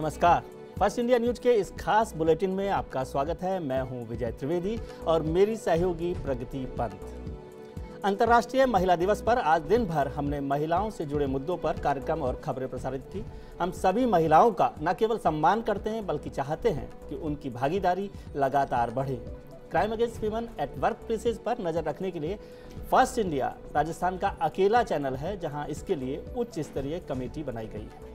नमस्कार, first India news के इस खास बुलेटिन में आपका स्वागत है। मैं हूं विजय त्रिवेदी और मेरी सहयोगी प्रगति पंत। अंतर्राष्ट्रीय महिला दिवस पर आज दिन भर हमने महिलाओं से जुड़े मुद्दों पर कार्यक्रम और खबरें प्रसारित की। हम सभी महिलाओं का न केवल सम्मान करते हैं बल्कि चाहते हैं कि उनकी भागीदारी लगातार बढ़े। Crime against women at work places पर नजर रखने के लिए फर्स्ट इंडिया राजस्थान का अकेला चैनल है जहां इसके लिए उच्च स्तरीय कमेटी बनाई गई है।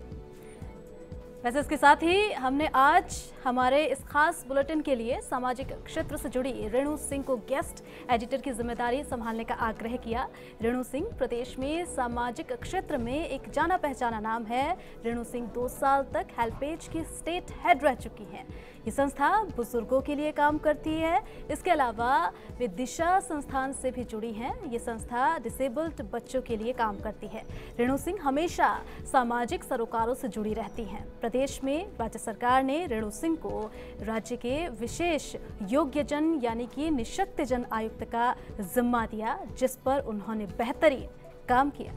वैसे इसके साथ ही हमने आज हमारे इस खास बुलेटिन के लिए सामाजिक क्षेत्र से जुड़ी रेणु सिंह को गेस्ट एडिटर की जिम्मेदारी संभालने का आग्रह किया। रेणु सिंह प्रदेश में सामाजिक क्षेत्र में एक जाना पहचाना नाम है। रेणु सिंह 2 साल तक हेल्पेज की स्टेट हेड रह चुकी हैं। ये संस्था बुजुर्गों के लिए काम करती है। इसके अलावा वे दिशा संस्थान से भी जुड़ी हैं। ये संस्था डिसेबल्ड बच्चों के लिए काम करती है। रेणु सिंह हमेशा सामाजिक सरोकारों से जुड़ी रहती हैं। प्रदेश में राज्य सरकार ने रेणु सिंह को राज्य के विशेष योग्यजन यानी कि निःशक्तजन आयुक्त का जिम्मा दिया, जिस पर उन्होंने बेहतरीन काम किया।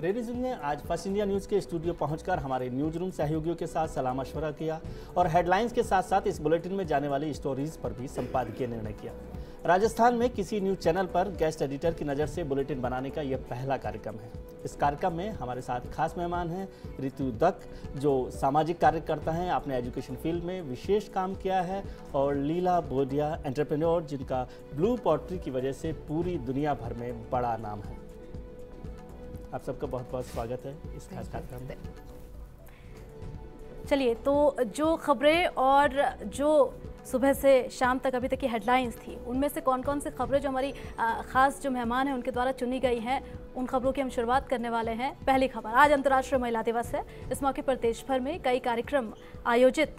रेणु सिंह ने आज फर्स्ट इंडिया न्यूज के स्टूडियो पहुंचकर हमारे न्यूज रूम सहयोगियों के साथ सलाह मशवरा किया और हेडलाइंस के साथ साथ इस बुलेटिन में जाने वाली स्टोरीज पर भी संपादकीय निर्णय किया। राजस्थान में किसी न्यूज चैनल पर गेस्ट एडिटर की नज़र से बुलेटिन बनाने का यह पहला कार्यक्रम है। इस कार्यक्रम में हमारे साथ खास मेहमान हैं ऋतु दत्त, जो सामाजिक कार्यकर्ता हैं, आपने एजुकेशन फील्ड में विशेष काम किया है, और लीला बोडिया, एंटरप्रेन्योर, जिनका ब्लू पॉटरी की वजह से पूरी दुनिया भर में बड़ा नाम है। आप सबका बहुत बहुत स्वागत है इस खास कार्यक्रम में। चलिए, तो जो खबरें और जो सुबह से शाम तक अभी तक की हेडलाइंस थी, उनमें से कौन कौन सी खबरें जो हमारी खास जो मेहमान हैं उनके द्वारा चुनी गई हैं, उन खबरों की हम शुरुआत करने वाले हैं। पहली खबर, आज अंतर्राष्ट्रीय महिला दिवस है। इस मौके पर देश भर में कई कार्यक्रम आयोजित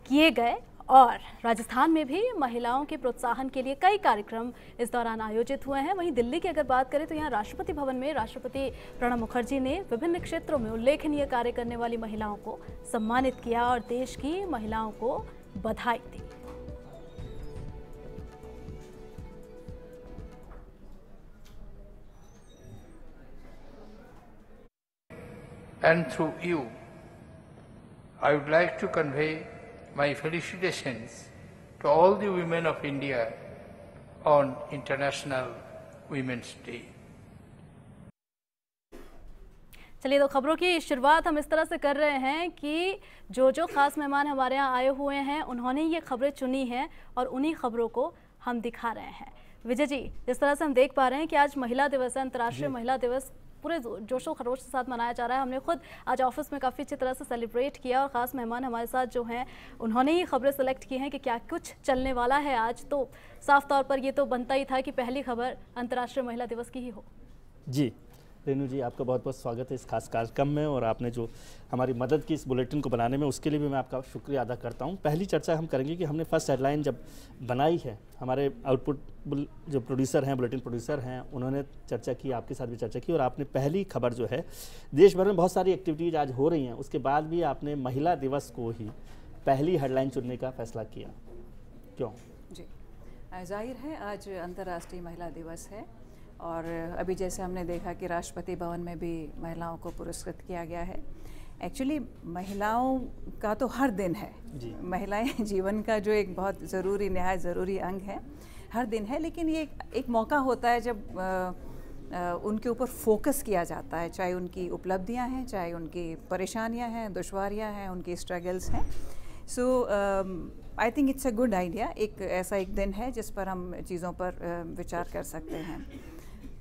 किए गए और राजस्थान में भी महिलाओं के प्रोत्साहन के लिए कई कार्यक्रम इस दौरान आयोजित हुए हैं। वहीं दिल्ली की अगर बात करें तो यहाँ राष्ट्रपति भवन में राष्ट्रपति प्रणब मुखर्जी ने विभिन्न क्षेत्रों में उल्लेखनीय कार्य करने वाली महिलाओं को सम्मानित किया और देश की महिलाओं को बधाई दी। And through you, I would like to convey my felicitations to all the women of India on International Women's Day. चलिए, तो खबरों की शुरुआत हम इस तरह से कर रहे हैं कि जो खास मेहमान हमारे यहाँ आए हुए हैं उन्होंने ये खबरें चुनी हैं और उन्हीं खबरों को हम दिखा रहे हैं। विजय जी, जिस तरह से हम देख पा रहे हैं कि आज महिला दिवस है, अंतर्राष्ट्रीय महिला दिवस पूरे जोशो खरोश के साथ मनाया जा रहा है। हमने खुद आज ऑफिस में काफ़ी अच्छी तरह से सेलिब्रेट किया और ख़ास मेहमान हमारे साथ जो हैं उन्होंने ही खबरें सेलेक्ट की हैं कि क्या कुछ चलने वाला है आज। तो साफ तौर पर ये तो बनता ही था कि पहली खबर अंतर्राष्ट्रीय महिला दिवस की ही हो। जी रेणु जी, आपका बहुत बहुत स्वागत है इस खास कार्यक्रम में, और आपने जो हमारी मदद की इस बुलेटिन को बनाने में उसके लिए भी मैं आपका शुक्रिया अदा करता हूं। पहली चर्चा हम करेंगे कि हमने फर्स्ट हेडलाइन जब बनाई है, हमारे आउटपुट जो प्रोड्यूसर हैं, बुलेटिन प्रोड्यूसर हैं, उन्होंने चर्चा की, आपके साथ भी चर्चा की, और आपने पहली खबर जो है, देश भर में बहुत सारी एक्टिविटीज़ आज हो रही हैं, उसके बाद भी आपने महिला दिवस को ही पहली हेडलाइन चुनने का फैसला किया, क्यों? जी, जाहिर है आज अंतर्राष्ट्रीय महिला दिवस है और अभी जैसे हमने देखा कि राष्ट्रपति भवन में भी महिलाओं को पुरस्कृत किया गया है। एक्चुअली महिलाओं का तो हर दिन है, महिलाएं जीवन का जो एक बहुत ज़रूरी, नहायत ज़रूरी अंग है, हर दिन है, लेकिन ये एक मौका होता है जब उनके ऊपर फोकस किया जाता है, चाहे उनकी उपलब्धियां हैं, चाहे उनकी परेशानियां हैं, दुश्वारियां हैं, उनकी स्ट्रगल्स हैं। So I think it's a good idea, एक ऐसा एक दिन है जिस पर हम चीज़ों पर विचार कर सकते हैं।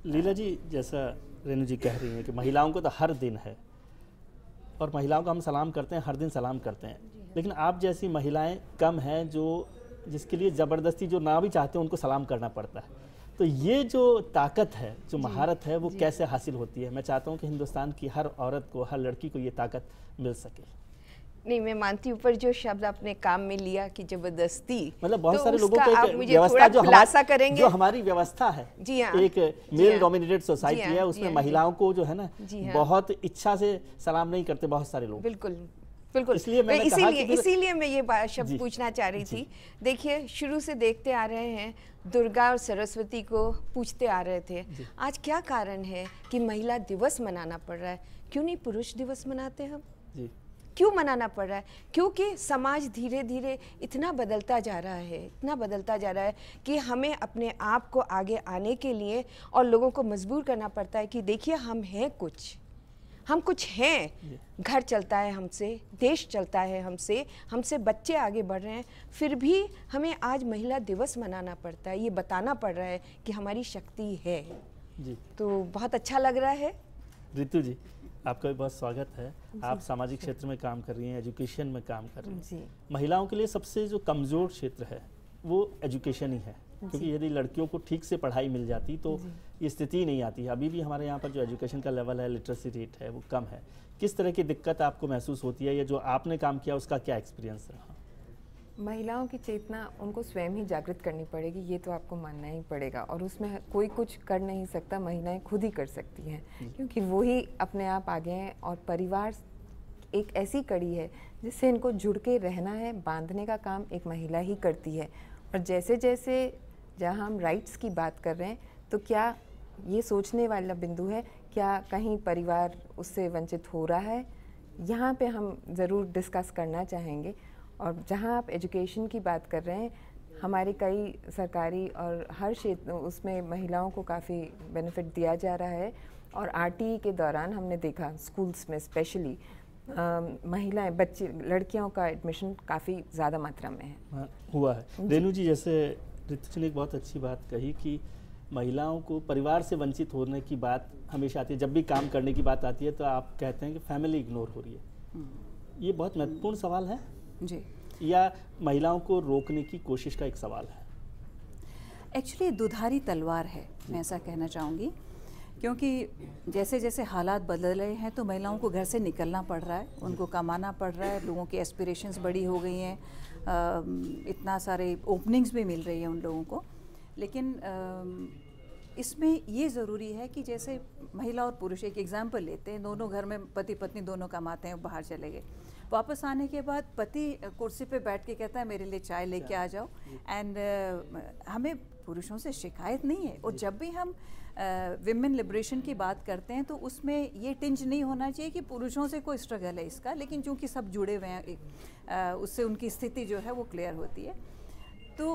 लीला जी, जैसा रेणु जी कह रही हैं कि महिलाओं को तो हर दिन है और महिलाओं को हम सलाम करते हैं, हर दिन सलाम करते हैं, लेकिन आप जैसी महिलाएं कम हैं जो जिसके लिए ज़बरदस्ती जो ना भी चाहते हैं उनको सलाम करना पड़ता है। तो ये जो ताकत है, जो महारत है, वो कैसे हासिल होती है? मैं चाहता हूँ कि हिंदुस्तान की हर औरत को, हर लड़की को ये ताकत मिल सके। नहीं, मैं मानती हूँ, पर जो शब्द आपने काम में लिया कि जबरदस्ती, मतलब बहुत तो सारे लोगों को एक मुझे व्यवस्था जो हमारी व्यवस्था है, जी हाँ, एक मेल डोमिनेटेड सोसाइटी है, उसमें महिलाओं को जो है ना बहुत इच्छा से सलाम नहीं करते बहुत सारे लोग। बिल्कुल बिल्कुल, इसीलिए मैं ये शब्द पूछना चाह रही थी। देखिए, शुरू से देखते आ रहे हैं, दुर्गा और सरस्वती को पूछते आ रहे थे। आज क्या कारण है कि महिला दिवस मनाना पड़ रहा है? क्यों नहीं पुरुष दिवस मनाते हम? क्यों मनाना पड़ रहा है? क्योंकि समाज धीरे धीरे इतना बदलता जा रहा है, इतना बदलता जा रहा है कि हमें अपने आप को आगे आने के लिए और लोगों को मजबूर करना पड़ता है कि देखिए हम हैं कुछ, हम कुछ हैं। घर चलता है हमसे, देश चलता है हमसे, हमसे बच्चे आगे बढ़ रहे हैं, फिर भी हमें आज महिला दिवस मनाना पड़ता है, ये बताना पड़ रहा है कि हमारी शक्ति है जी। तो बहुत अच्छा लग रहा है। रितु जी, आपका भी बहुत स्वागत है। आप सामाजिक क्षेत्र में काम कर रही हैं, एजुकेशन में काम कर रही हैं। महिलाओं के लिए सबसे जो कमज़ोर क्षेत्र है वो एजुकेशन ही है, क्योंकि यदि लड़कियों को ठीक से पढ़ाई मिल जाती तो ये स्थिति नहीं आती है। अभी भी हमारे यहाँ पर जो एजुकेशन का लेवल है, लिटरेसी रेट है, वो कम है। किस तरह की दिक्कत आपको महसूस होती है, या जो आपने काम किया उसका क्या एक्सपीरियंस रहा? महिलाओं की चेतना उनको स्वयं ही जागृत करनी पड़ेगी, ये तो आपको मानना ही पड़ेगा, और उसमें कोई कुछ कर नहीं सकता, महिलाएं खुद ही कर सकती हैं, क्योंकि वो ही अपने आप आगे हैं। और परिवार एक ऐसी कड़ी है जिससे इनको जुड़ के रहना है, बांधने का काम एक महिला ही करती है। और जैसे जैसे जहाँ हम राइट्स की बात कर रहे हैं, तो क्या ये सोचने वाला बिंदु है, क्या कहीं परिवार उससे वंचित हो रहा है? यहाँ पे हम ज़रूर डिस्कस करना चाहेंगे। और जहाँ आप एजुकेशन की बात कर रहे हैं, हमारे कई सरकारी और हर क्षेत्र उसमें महिलाओं को काफ़ी बेनिफिट दिया जा रहा है। और आरटीई के दौरान हमने देखा स्कूल्स में स्पेशली महिलाएं, बच्चे, लड़कियों का एडमिशन काफ़ी ज़्यादा मात्रा में है, हुआ है। रेणु जी, जैसे रितु जी ने एक बहुत अच्छी बात कही कि महिलाओं को परिवार से वंचित होने की बात हमेशा आती है। जब भी काम करने की बात आती है तो आप कहते हैं कि फैमिली इग्नोर हो रही है। ये बहुत महत्वपूर्ण सवाल है जी, या महिलाओं को रोकने की कोशिश का एक सवाल है? एक्चुअली दुधारी तलवार है, मैं ऐसा कहना चाहूँगी, क्योंकि जैसे जैसे हालात बदल रहे हैं तो महिलाओं को घर से निकलना पड़ रहा है, उनको कमाना पड़ रहा है, लोगों की एस्पिरेशंस बड़ी हो गई हैं, इतना सारे ओपनिंग्स भी मिल रही है उन लोगों को। लेकिन इसमें ये ज़रूरी है कि जैसे महिला और पुरुष, एक एग्जाम्पल लेते हैं, दोनों घर में पति पत्नी दोनों कमाते हैं, बाहर चले गए, वापस आने के बाद पति कुर्सी पे बैठ के कहता है मेरे लिए चाय लेके आ जाओ, एंड हमें पुरुषों से शिकायत नहीं है। और जब भी हम विमेन लिबरेशन की बात करते हैं तो उसमें ये टिंज नहीं होना चाहिए कि पुरुषों से कोई स्ट्रगल है इसका, लेकिन चूंकि सब जुड़े हुए हैं उससे उनकी स्थिति जो है वो क्लियर होती है। तो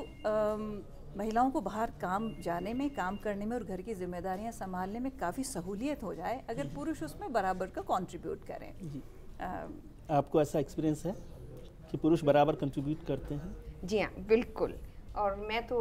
महिलाओं को बाहर काम जाने में, काम करने में और घर की जिम्मेदारियां संभालने में काफ़ी सहूलियत हो जाए अगर पुरुष उसमें बराबर का कंट्रीब्यूट करें। आपको ऐसा एक्सपीरियंस है कि पुरुष बराबर कंट्रीब्यूट करते हैं? जी हाँ, बिल्कुल। और मैं तो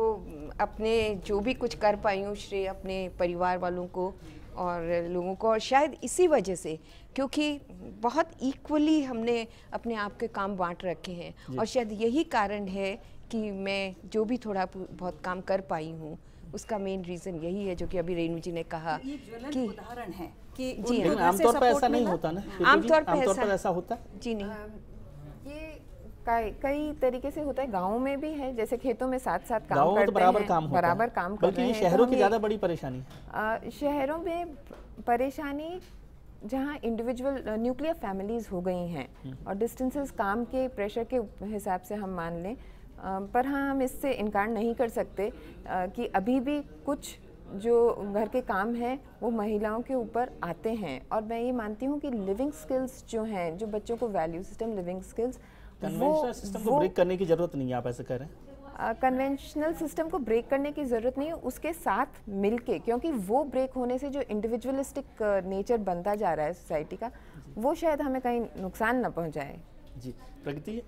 अपने जो भी कुछ कर पाई हूँ श्रेय अपने परिवार वालों को और लोगों को, और शायद इसी वजह से, क्योंकि बहुत इक्वली हमने अपने आप के काम बांट रखे हैं, और शायद यही कारण है कि मैं जो भी थोड़ा बहुत काम कर पाई हूँ उसका मेन रीज़न यही है, जो कि अभी रेणु जी ने कहा कि उदाहरण है कि जी हाँ, आमतौर पर ऐसा नहीं होता ना, आमतौर पर ऐसा होता जी नहीं। ये कई तरीके से होता है। गाँव में भी है, जैसे खेतों में साथ साथ काम करते हैं, बराबर काम कर बल्कि शहरों की ज़्यादा बड़ी परेशानी है। शहरों में परेशानी जहाँ इंडिविजुअल न्यूक्लियर फैमिलीज हो गई हैं और डिस्टेंसेस काम के प्रेशर के हिसाब से हम मान लें, पर हाँ, हम इससे इनकार नहीं कर सकते कि अभी भी कुछ जो घर के काम हैं वो महिलाओं के ऊपर आते हैं। और मैं ये मानती हूँ कि लिविंग स्किल्स जो हैं, जो बच्चों को value system, living skills, conventional system को ब्रेक करने की जरूरत नहीं है, आप ऐसे कह रहे हैं? कन्वेंशनल सिस्टम को ब्रेक करने की ज़रूरत नहीं है, उसके साथ मिलके, क्योंकि वो ब्रेक होने से जो इंडिविजुअलिस्टिक नेचर बनता जा रहा है सोसाइटी का, वो शायद हमें कहीं नुकसान न पहुंचाए। जी प्रगति,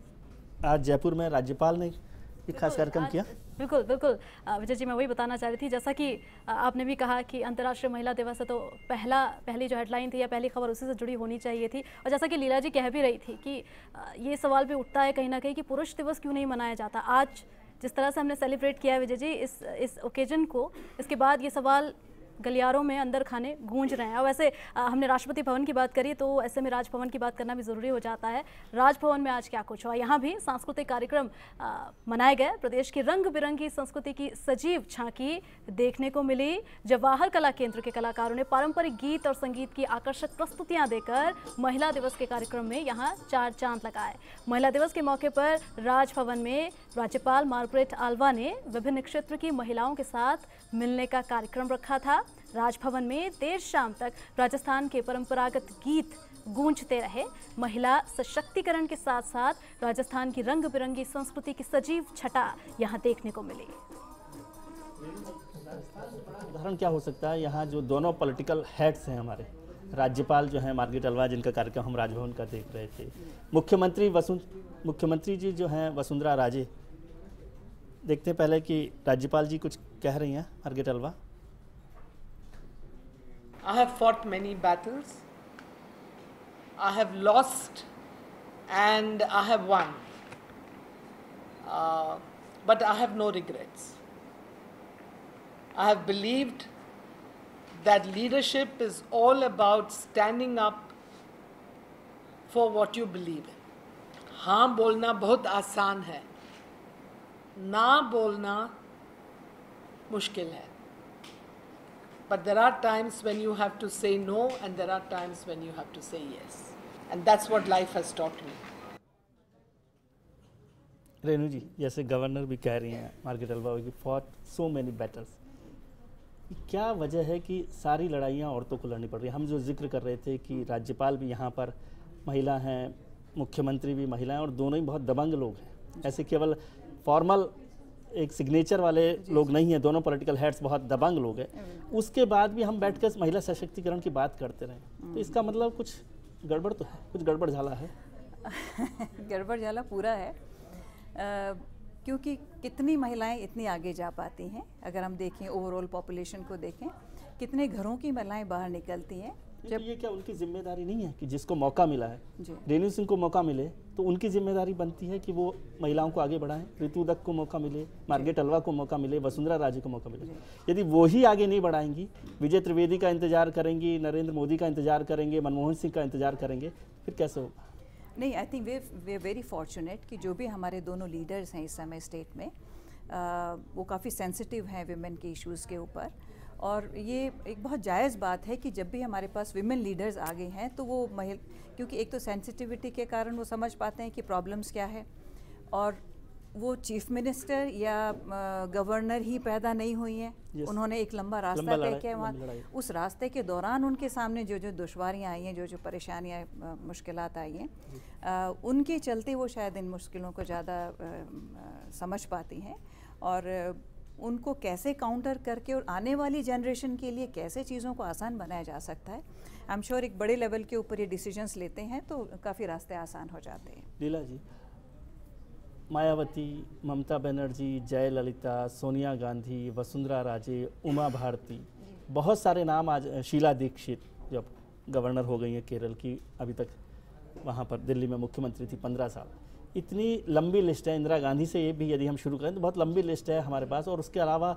आज जयपुर में राज्यपाल ने एक खास कार्यक्रम किया। बिल्कुल बिल्कुल विजय जी, मैं वही बताना चाह रही थी, जैसा कि आपने भी कहा कि अंतर्राष्ट्रीय महिला दिवस है, तो पहली जो हेडलाइन थी या पहली खबर उसी से जुड़ी होनी चाहिए थी। और जैसा कि लीला जी कह भी रही थी कि ये सवाल भी उठता है कहीं ना कहीं कि पुरुष दिवस क्यों नहीं मनाया जाता। आज जिस तरह से हमने सेलिब्रेट किया है विजय जी इस ओकेजन को, इसके बाद ये सवाल गलियारों में अंदर खाने गूंज रहे हैं। और वैसे हमने राष्ट्रपति भवन की बात करी, तो ऐसे में राजभवन की बात करना भी ज़रूरी हो जाता है। राजभवन में आज क्या कुछ हुआ, यहाँ भी सांस्कृतिक कार्यक्रम मनाए गए। प्रदेश की रंग बिरंगी संस्कृति की सजीव झांकी देखने को मिली। जवाहर कला केंद्र के कलाकारों ने पारंपरिक गीत और संगीत की आकर्षक प्रस्तुतियां देकर महिला दिवस के कार्यक्रम में यहाँ चार चांद लगाए। महिला दिवस के मौके पर राजभवन में राज्यपाल मार्गरेट आल्वा ने विभिन्न क्षेत्र की महिलाओं के साथ मिलने का कार्यक्रम रखा था। राजभवन में देर शाम तक राजस्थान के परंपरागत गीत गूंजते रहे। महिला सशक्तिकरण के साथ साथ राजस्थान की रंग बिरंगी संस्कृति की सजीव छटा यहाँ देखने को मिली। उदाहरण क्या हो सकता है, यहाँ जो दोनों पॉलिटिकल हेड्स हैं हमारे, राज्यपाल जो हैं मार्गरेट अलवा, जिनका कार्यक्रम हम राजभवन का देख रहे थे, मुख्यमंत्री जी जो हैं वसुंधरा राजे। देखते हैं पहले कि राज्यपाल जी कुछ कह रही हैं मार्गरेट अलवा। I have fought many battles. I have lost and I have won. But I have no regrets. I have believed that leadership is all about standing up for what you believe in. हाँ बोलना बहुत आसान है, ना बोलना मुश्किल है. But there are times when you have to say no and there are times when you have to say yes. And that's what life has taught me. Renu जी, जैसे गवर्नर भी कह रही हैं मार्गरेट अलवा की फॉट सो मेनी बैटल्स, क्या वजह है कि सारी लड़ाइयाँ औरतों को लड़नी पड़ रही है? हम जो जिक्र कर रहे थे कि राज्यपाल भी यहाँ पर महिला हैं, मुख्यमंत्री भी महिला हैं और दोनों ही बहुत दबंग लोग हैं। ऐसे केवल फॉर्मल एक सिग्नेचर वाले लोग नहीं हैं, दोनों पॉलिटिकल हेड्स बहुत दबंग लोग हैं। उसके बाद भी हम बैठकर महिला सशक्तिकरण की बात करते रहे, तो इसका मतलब कुछ गड़बड़ तो है, कुछ गड़बड़ झाला है। गड़बड़ झाला पूरा है, क्योंकि कितनी महिलाएं इतनी आगे जा पाती हैं। अगर हम देखें ओवरऑल पॉपुलेशन को देखें, कितने घरों की महिलाएं बाहर निकलती हैं। जब ये क्या उनकी जिम्मेदारी नहीं है कि जिसको मौका मिला है, रेणु सिंह को मौका मिले तो उनकी जिम्मेदारी बनती है कि वो महिलाओं को आगे बढ़ाएं। ऋतु दत्त को मौका मिले, मार्गरेट अलवा को मौका मिले, वसुंधरा राजे को मौका मिले। यदि वो ही आगे नहीं बढ़ाएंगी, विजय त्रिवेदी का इंतजार करेंगी, नरेंद्र मोदी का इंतजार करेंगे, मनमोहन सिंह का इंतजार करेंगे, फिर कैसे होगा? नहीं, I think way very fortunate कि जो भी हमारे दोनों लीडर्स हैं इस समय स्टेट में, वो काफ़ी सेंसिटिव हैं विमेन के इश्यूज़ के ऊपर। और ये एक बहुत जायज़ बात है कि जब भी हमारे पास विमेन लीडर्स आ गए हैं तो वो क्योंकि एक तो सेंसिटिविटी के कारण वो समझ पाते हैं कि प्रॉब्लम्स क्या है, और वो चीफ मिनिस्टर या गवर्नर ही पैदा नहीं हुई हैं। उन्होंने एक लंबा रास्ता तय किया वहाँ, उस रास्ते के दौरान उनके सामने जो जो दुश्वारियाँ आई हैं, जो जो परेशानियाँ मुश्किलात आई हैं, उनके चलते वो शायद इन मुश्किलों को ज़्यादा समझ पाती हैं और उनको कैसे काउंटर करके और आने वाली जनरेशन के लिए कैसे चीज़ों को आसान बनाया जा सकता है। आई एम श्योर एक बड़े लेवल के ऊपर ये डिसीजंस लेते हैं तो काफ़ी रास्ते आसान हो जाते हैं। लीला जी, मायावती, ममता बनर्जी, जयललिता, सोनिया गांधी, वसुंधरा राजे, उमा भारती, बहुत सारे नाम आज, शीला दीक्षित जब गवर्नर हो गई हैं केरल की, अभी तक वहाँ पर दिल्ली में मुख्यमंत्री थी 15 साल। इतनी लंबी लिस्ट है। इंदिरा गांधी से ये भी यदि हम शुरू करें तो बहुत लंबी लिस्ट है हमारे पास, और उसके अलावा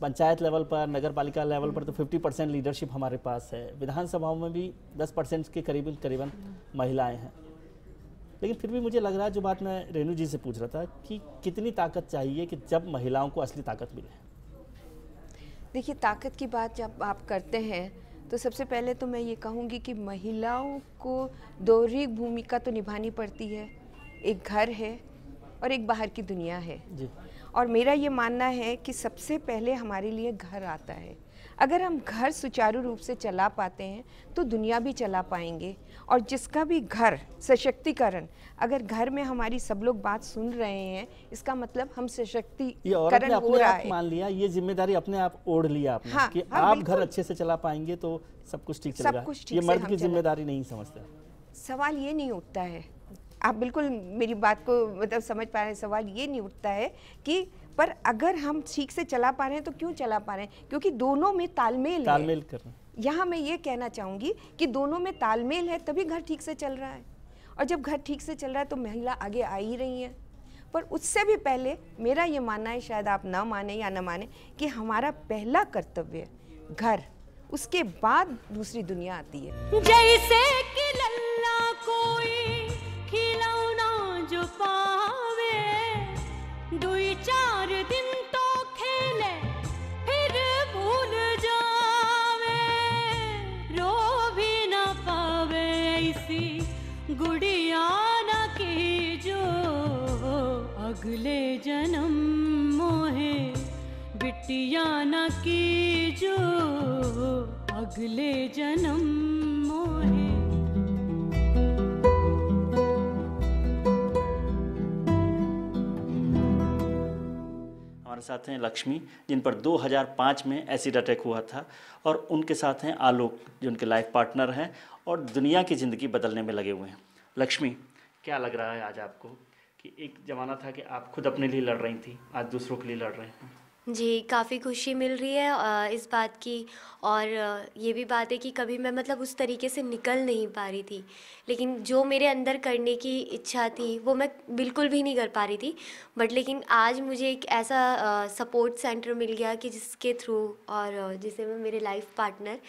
पंचायत लेवल पर, नगर पालिका लेवल पर तो 50% लीडरशिप हमारे पास है। विधानसभाओं में भी 10% के करीबन महिलाएं हैं। लेकिन फिर भी मुझे लग रहा है, जो बात मैं रेणु जी से पूछ रहा था, कि कितनी ताकत चाहिए कि जब महिलाओं को असली ताकत मिले। देखिए, ताकत की बात जब आप करते हैं तो सबसे पहले तो मैं ये कहूँगी कि महिलाओं को दोहरी भूमिका तो निभानी पड़ती है। एक घर है और एक बाहर की दुनिया है जी। और मेरा ये मानना है कि सबसे पहले हमारे लिए घर आता है। अगर हम घर सुचारू रूप से चला पाते हैं तो दुनिया भी चला पाएंगे। और जिसका भी घर सशक्तिकरण, अगर घर में हमारी सब लोग बात सुन रहे हैं, इसका मतलब हम सशक्तिकरण हो रहा है। मान लिया, ये जिम्मेदारी अपने आप ओढ़ लिया आपने, हाँ, कि आप घर अच्छे से चला पाएंगे तो सब कुछ ठीक चलेगा। ये मर्द की जिम्मेदारी नहीं समझते। सवाल ये नहीं उठता है, आप बिल्कुल मेरी बात को मतलब समझ पा रहे हैं। सवाल ये नहीं उठता है कि पर अगर हम ठीक से चला पा रहे हैं तो क्यों चला पा रहे हैं? क्योंकि दोनों में तालमेल करना। यहाँ मैं ये कहना चाहूँगी कि दोनों में तालमेल है, तभी घर ठीक से चल रहा है। और जब घर ठीक से चल रहा है तो महिला आगे आ ही रही है। पर उससे भी पहले मेरा ये मानना है, शायद आप ना माने या ना माने, कि हमारा पहला कर्तव्य घर, उसके बाद दूसरी दुनिया आती है। जैसे कि लल्ला कोई खिलौना जो पावे, 2-4 दिन तो खेले फिर भूल जावे, रो भी ना पावे ऐसी गुड़िया ना की जो अगले जन्म मोहे, बिटिया ना की जो अगले जन्म मोहे। हमारे साथ हैं लक्ष्मी, जिन पर 2005 में एसिड अटैक हुआ था, और उनके साथ हैं आलोक, जो उनके लाइफ पार्टनर हैं और दुनिया की ज़िंदगी बदलने में लगे हुए हैं। लक्ष्मी, क्या लग रहा है आज आपको कि एक ज़माना था कि आप खुद अपने लिए लड़ रही थी, आज दूसरों के लिए लड़ रहे हैं? जी, काफ़ी खुशी मिल रही है इस बात की, और ये भी बात है कि कभी मैं मतलब उस तरीके से निकल नहीं पा रही थी, लेकिन जो मेरे अंदर करने की इच्छा थी वो मैं बिल्कुल भी नहीं कर पा रही थी। बट लेकिन आज मुझे एक ऐसा सपोर्ट सेंटर मिल गया कि जिसके थ्रू, और जिसे मैं मेरे लाइफ पार्टनर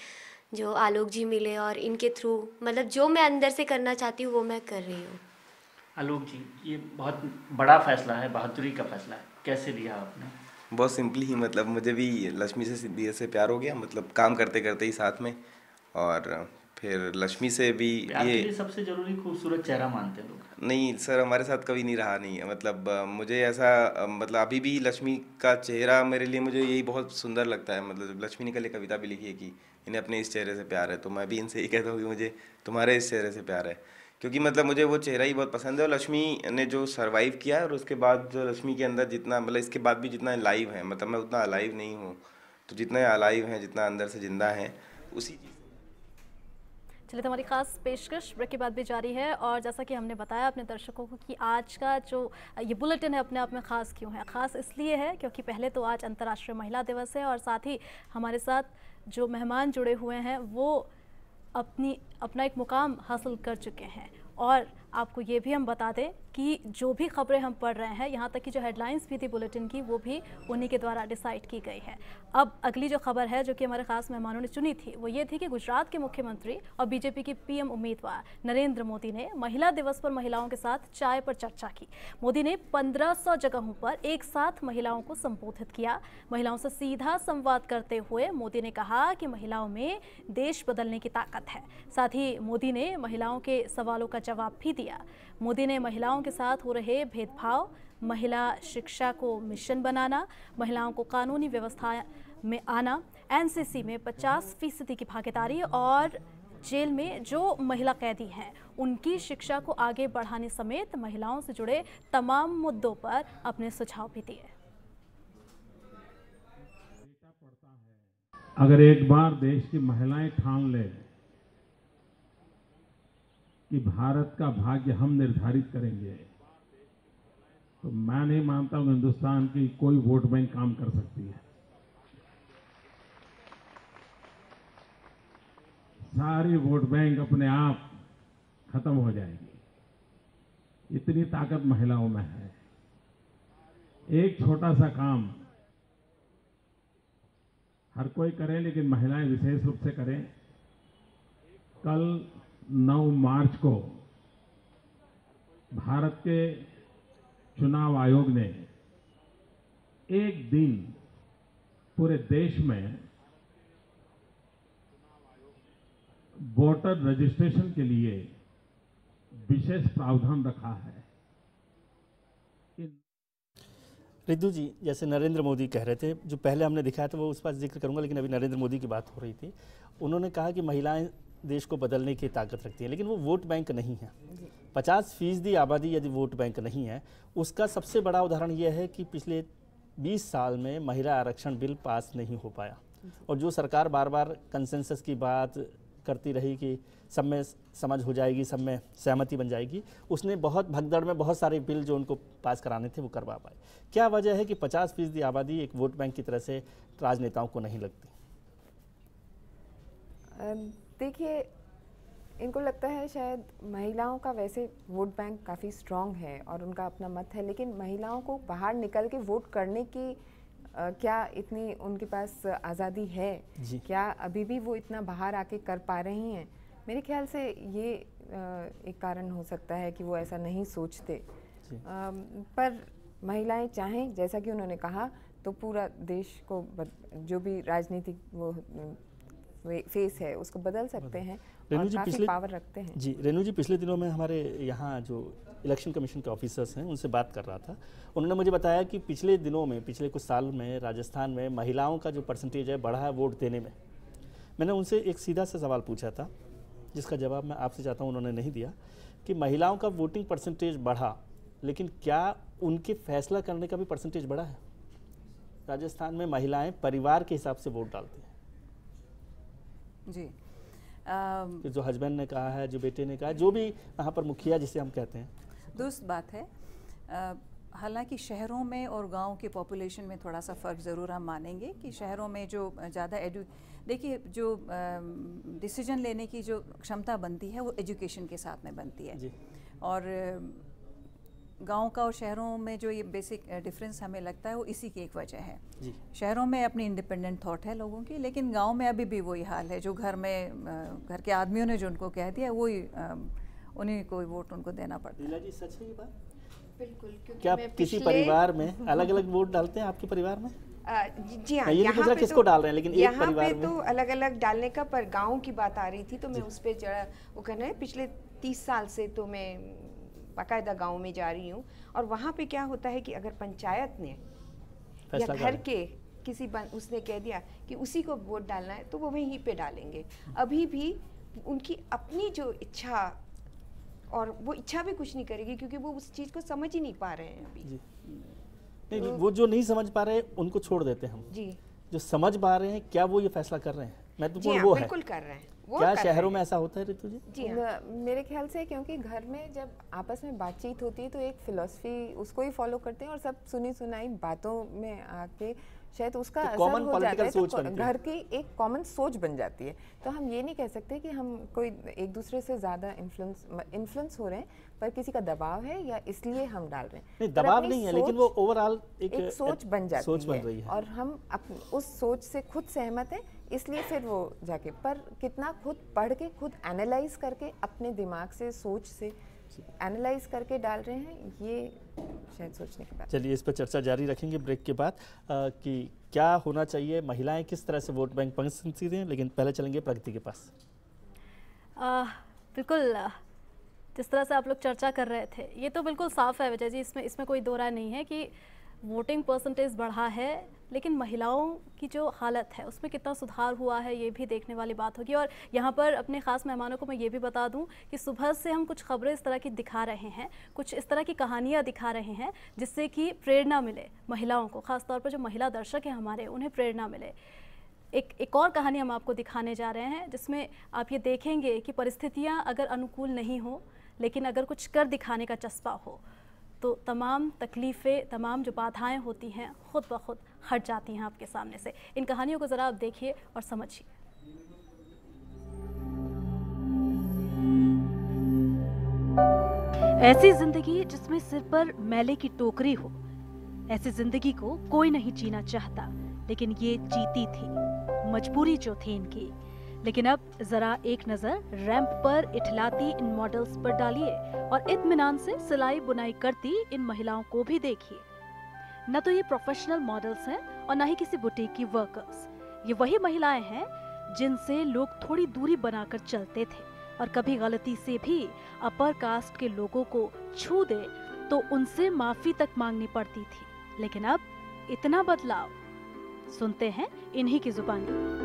जो आलोक जी मिले, और इनके थ्रू मतलब जो मैं अंदर से करना चाहती हूँ वो मैं कर रही हूँ। आलोक जी, ये बहुत बड़ा फैसला है, बहादुरी का फैसला है, कैसे लिया आपने? बहुत सिंपली ही, मतलब मुझे भी लक्ष्मी से दिल से प्यार हो गया, मतलब काम करते करते ही साथ में, और फिर लक्ष्मी से भी प्यार के लिए सबसे जरूरी खूबसूरत चेहरा मानते हैं लोग। नहीं सर, हमारे साथ कभी नहीं रहा नहीं है, मतलब मुझे ऐसा मतलब अभी भी लक्ष्मी का चेहरा मेरे लिए, मुझे यही बहुत सुंदर लगता है। मतलब लक्ष्मी ने कल एक कविता भी लिखी है कि इन्हें अपने इस चेहरे से प्यार है, तो मैं भी इनसे यही कहता हूँ कि मुझे तुम्हारे इस चेहरे से प्यार है, क्योंकि मतलब मुझे वो चेहरा ही बहुत पसंद है। और लक्ष्मी ने जो सरवाइव किया है, और उसके बाद जो लक्ष्मी के अंदर जितना, मतलब इसके बाद भी जितना अलाइव है, मतलब मैं उतना अलाइव नहीं हूँ, तो जितना अलाइव हैं, जितना अंदर से जिंदा है, उसी चीज़। चलिए, तो हमारी खास पेशकश ब्रेक के बाद भी जारी है, और जैसा कि हमने बताया अपने दर्शकों को कि आज का जो ये बुलेटिन है अपने आप में ख़ास क्यों है। ख़ास इसलिए है क्योंकि पहले तो आज अंतर्राष्ट्रीय महिला दिवस है, और साथ ही हमारे साथ जो मेहमान जुड़े हुए हैं वो अपना एक मुकाम हासिल कर चुके हैं। और आपको ये भी हम बता दें कि जो भी खबरें हम पढ़ रहे हैं, यहाँ तक कि जो हेडलाइंस भी थी बुलेटिन की, वो भी उन्हीं के द्वारा डिसाइड की गई है। अब अगली जो खबर है जो कि हमारे खास मेहमानों ने चुनी थी, वो ये थी कि गुजरात के मुख्यमंत्री और बीजेपी की पीएम उम्मीदवार नरेंद्र मोदी ने महिला दिवस पर महिलाओं के साथ चाय पर चर्चा की। मोदी ने 1500 जगहों पर एक साथ महिलाओं को संबोधित किया। महिलाओं से सीधा संवाद करते हुए मोदी ने कहा कि महिलाओं में देश बदलने की ताकत है। साथ ही मोदी ने महिलाओं के सवालों का जवाब भी दिया। मोदी ने महिलाओं के साथ हो रहे भेदभाव, महिला शिक्षा को मिशन बनाना, महिलाओं को कानूनी व्यवस्था में आना, एनसीसी में 50% की भागीदारी और जेल में जो महिला कैदी हैं उनकी शिक्षा को आगे बढ़ाने समेत महिलाओं से जुड़े तमाम मुद्दों पर अपने सुझाव भी दिए। अगर एक बार देश की महिलाएं ठान ले कि भारत का भाग्य हम निर्धारित करेंगे, तो मैं नहीं मानता हूं हिंदुस्तान की कोई वोट बैंक काम कर सकती है। सारी वोट बैंक अपने आप खत्म हो जाएगी, इतनी ताकत महिलाओं में है। एक छोटा सा काम हर कोई करे, लेकिन महिलाएं विशेष रूप से करें। कल 9 मार्च को भारत के चुनाव आयोग ने एक दिन पूरे देश में वोटर रजिस्ट्रेशन के लिए विशेष प्रावधान रखा है। रिद्धू जी, जैसे नरेंद्र मोदी कह रहे थे, जो पहले हमने दिखाया था वो उस पर जिक्र करूंगा, लेकिन अभी नरेंद्र मोदी की बात हो रही थी। उन्होंने कहा कि महिलाएं देश को बदलने की ताकत रखती है, लेकिन वो वोट बैंक नहीं है। 50% आबादी यदि वोट बैंक नहीं है, उसका सबसे बड़ा उदाहरण यह है कि पिछले 20 साल में महिला आरक्षण बिल पास नहीं हो पाया, और जो सरकार बार बार कंसेंसस की बात करती रही कि सब में समझ हो जाएगी, सब में सहमति बन जाएगी, उसने बहुत भगदड़ में बहुत सारे बिल जो उनको पास कराने थे वो करवा पाए। क्या वजह है कि 50% आबादी एक वोट बैंक की तरह से राजनेताओं को नहीं लगती? देखिए, इनको लगता है शायद महिलाओं का वैसे वोट बैंक काफ़ी स्ट्रॉन्ग है और उनका अपना मत है, लेकिन महिलाओं को बाहर निकल के वोट करने की क्या इतनी उनके पास आज़ादी है? क्या अभी भी वो इतना बाहर आके कर पा रही हैं? मेरे ख्याल से ये एक कारण हो सकता है कि वो ऐसा नहीं सोचते। पर महिलाएं चाहें, जैसा कि उन्होंने कहा, तो पूरा देश को जो भी राजनीतिक वो फेस है उसको बदल सकते हैं और काफ़ी पावर रखते हैं। जी रेणु जी, पिछले दिनों में हमारे यहाँ जो इलेक्शन कमीशन के ऑफिसर्स हैं उनसे बात कर रहा था। उन्होंने मुझे बताया कि पिछले दिनों में, पिछले कुछ साल में राजस्थान में महिलाओं का जो परसेंटेज है बढ़ा है वोट देने में। मैंने उनसे एक सीधा सा सवाल पूछा था जिसका जवाब मैं आपसे चाहता हूँ, उन्होंने नहीं दिया, कि महिलाओं का वोटिंग परसेंटेज बढ़ा, लेकिन क्या उनके फैसला करने का भी परसेंटेज बढ़ा है? राजस्थान में महिलाएं परिवार के हिसाब से वोट डालती हैं। जी कि जो हस्बैंड ने कहा है, जो बेटे ने कहा है, जो भी यहाँ पर मुखिया जिसे हम कहते हैं। दुरुस्त बात है। हालांकि शहरों में और गांव की पॉपुलेशन में थोड़ा सा फ़र्क ज़रूर हम मानेंगे कि शहरों में जो ज़्यादा देखिए जो डिसीजन लेने की जो क्षमता बनती है वो एजुकेशन के साथ में बनती है। और गांव का और शहरों में जो ये बेसिक डिफरेंस हमें लगता है वो इसी की एक वजह है। शहरों में अपनी इंडिपेंडेंट थॉट है लोगों की, लेकिन गांव में अभी भी वही हाल है। जो घर में घर के आदमियों ने जो उनको कह दिया वही उन्हीं को वोट उनको देना पड़ता है। जी सच है ये बात? बिल्कुल। क्या किसी परिवार में अलग अलग वोट डालते हैं आपके परिवार में? जी हाँ, यहाँ पे किसको डाल रहे हैं, लेकिन एक परिवार में तो अलग अलग डालने का, पर गांव की बात आ रही थी तो मैं उस पर जरा वो कहना है। पिछले 30 साल से तो मैं बाकायदा गांव में जा रही हूँ, और वहाँ पे क्या होता है कि अगर पंचायत ने या घर के किसी उसने कह दिया कि उसी को वोट डालना है तो वो वहीं पे डालेंगे। अभी भी उनकी अपनी जो इच्छा, और वो इच्छा भी कुछ नहीं करेगी क्योंकि वो उस चीज़ को समझ ही नहीं पा रहे हैं अभी। जी। नहीं, वो जो नहीं समझ पा रहे उनको छोड़ देते हैं हम। जी। जो समझ पा रहे हैं, क्या वो ये फैसला कर रहे हैं? महत्वपूर्ण वो है। बिल्कुल कर रहे हैं। क्या शहरों में ऐसा होता है ऋतु जी? जी हाँ। मेरे ख्याल से क्योंकि घर में जब आपस में बातचीत होती है तो एक फिलॉसफी उसको ही फॉलो करते हैं, और सब सुनी सुनाई बातों में आके शायद उसका असर हो जाता है, तो घर की एक कॉमन सोच बन जाती है। तो हम ये नहीं कह सकते कि हम कोई एक दूसरे से ज़्यादा इन्फ्लुएंस हो रहे हैं, पर किसी का दबाव है या इसलिए हम डाल रहे हैं। नहीं, दबाव नहीं है, लेकिन वो ओवरऑल एक सोच बन जाती सोच बन रही है, और हम उस सोच से खुद सहमत हैं, इसलिए फिर वो जाके पर कितना खुद पढ़ के, खुद एनालाइज करके, अपने दिमाग से, सोच से एनालाइज करके डाल रहे हैं, ये शायद सोचने के बाद। चलिए इस पर चर्चा जारी रखेंगे ब्रेक के बाद कि क्या होना चाहिए, महिलाएं किस तरह से वोट बैंक बन सकती हैं। लेकिन पहले चलेंगे प्रगति के पास। बिल्कुल जिस तरह से आप लोग चर्चा कर रहे थे, ये तो बिल्कुल साफ है विजय जी, इसमें कोई दो राय नहीं है कि वोटिंग परसेंटेज बढ़ा है, लेकिन महिलाओं की जो हालत है उसमें कितना सुधार हुआ है ये भी देखने वाली बात होगी। और यहाँ पर अपने ख़ास मेहमानों को मैं ये भी बता दूँ कि सुबह से हम कुछ खबरें इस तरह की दिखा रहे हैं, कुछ इस तरह की कहानियाँ दिखा रहे हैं जिससे कि प्रेरणा मिले महिलाओं को, ख़ासतौर पर जो महिला दर्शक हैं हमारे, उन्हें प्रेरणा मिले। एक और कहानी हम आपको दिखाने जा रहे हैं जिसमें आप ये देखेंगे कि परिस्थितियाँ अगर अनुकूल नहीं हो, लेकिन अगर कुछ कर दिखाने का चस्पा हो तो तमाम तकलीफ़ें, तमाम जो बाधाएं होती हैं खुद ब खुद हट जाती हैं आपके सामने से। इन कहानियों को ज़रा आप देखिए और समझिए। ऐसी ज़िंदगी जिसमें सिर पर मैले की टोकरी हो, ऐसी ज़िंदगी को कोई नहीं जीना चाहता, लेकिन ये जीती थी, मजबूरी जो थी इनकी। लेकिन अब जरा एक नजर रैंप पर इठलाती इन मॉडल्स पर डालिए और इत्मीनान से सिलाई बुनाई करती इन महिलाओं को भी देखिए। न तो ये प्रोफेशनल मॉडल्स हैं और न ही किसी बुटीक की वर्कर्स। ये वही महिलाएं हैं जिनसे लोग थोड़ी दूरी बनाकर चलते थे, और कभी गलती से भी अपर कास्ट के लोगों को छू दे तो उनसे माफी तक मांगनी पड़ती थी। लेकिन अब इतना बदलाव, सुनते हैं इन्हीं की जुबानी।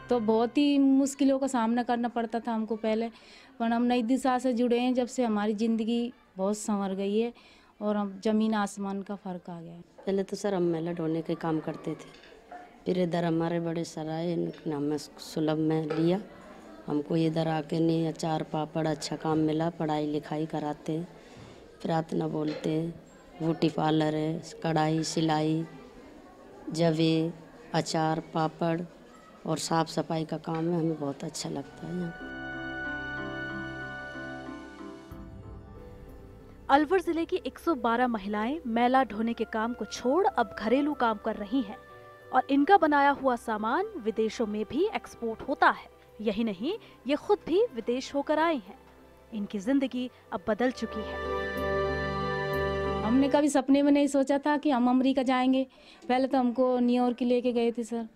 तो बहुत ही मुश्किलों का सामना करना पड़ता था हमको पहले, पर हम नई दिशा से जुड़े हैं जब से हमारी ज़िंदगी बहुत संवर गई है और हम ज़मीन आसमान का फ़र्क आ गया है। पहले तो सर हम मेला ढोने के काम करते थे, फिर इधर हमारे बड़े सर आए, हमें सुलभ में लिया। हमको इधर आके नहीं अचार पापड़ अच्छा काम मिला, पढ़ाई लिखाई कराते हैं, प्रार्थना बोलते हैं, ब्यूटी पार्लर है, कढ़ाई सिलाई, जवे, अचार पापड़ और साफ सफाई का काम है। हमें बहुत अच्छा लगता है यहाँ। अलवर जिले की 112 महिलाएं मैला ढोने के काम को छोड़ अब घरेलू काम कर रही हैं और इनका बनाया हुआ सामान विदेशों में भी एक्सपोर्ट होता है। यही नहीं, ये खुद भी विदेश होकर आई हैं। इनकी जिंदगी अब बदल चुकी है। हमने कभी सपने में नहीं सोचा था कि हम अमेरिका जाएंगे। पहले तो हमको न्यूयॉर्क लेके गए थे सर,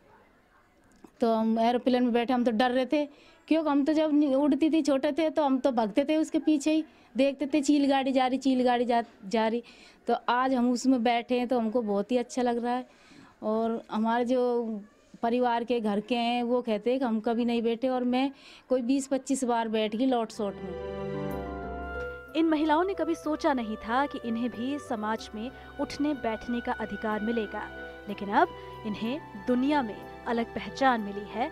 तो हम एरोप्लेन में बैठे, हम तो डर रहे थे क्योंकि हम तो जब उड़ती थी छोटे थे तो हम तो भागते थे उसके पीछे ही, देखते थे चील गाड़ी जा रही, चील गाड़ी जा रही। तो आज हम उसमें बैठे हैं तो हमको बहुत ही अच्छा लग रहा है। और हमारे जो परिवार के घर के हैं वो कहते हैं कि हम कभी नहीं बैठे, और मैं कोई 20-25 बार बैठ गई लौट शॉट में। इन महिलाओं ने कभी सोचा नहीं था कि इन्हें भी समाज में उठने बैठने का अधिकार मिलेगा, लेकिन अब इन्हें दुनिया में अलग पहचान मिली है।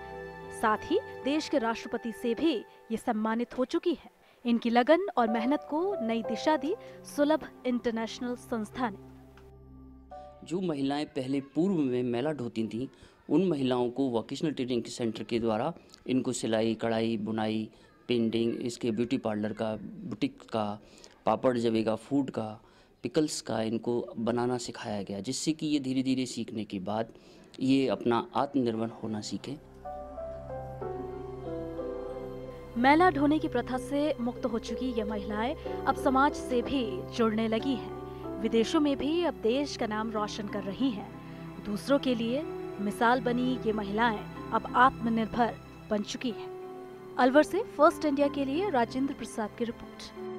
साथ ही देश के राष्ट्रपति से भी ये सम्मानित हो चुकी है। इनकी लगन और मेहनत को नई दिशा दी सुलभ इंटरनेशनल संस्था ने। जो महिलाएं पहले पूर्व में मेला ढोती थीं, उन महिलाओं को वोकेशनल ट्रेनिंग सेंटर के द्वारा इनको सिलाई, कढ़ाई, बुनाई, पेंटिंग, इसके ब्यूटी पार्लर का, बुटीक का, पापड़ जवे का, फूड का, पिकल्स का इनको बनाना सिखाया गया, जिससे कि ये धीरे धीरे सीखने के बाद ये अपना आत्मनिर्भर होना सीखें। मेला ढोने की प्रथा से मुक्त हो चुकी ये महिलाएं अब समाज से भी जुड़ने लगी हैं। विदेशों में भी अब देश का नाम रोशन कर रही हैं। दूसरों के लिए मिसाल बनी ये महिलाएं अब आत्मनिर्भर बन चुकी हैं। अलवर से फर्स्ट इंडिया के लिए राजेंद्र प्रसाद की रिपोर्ट।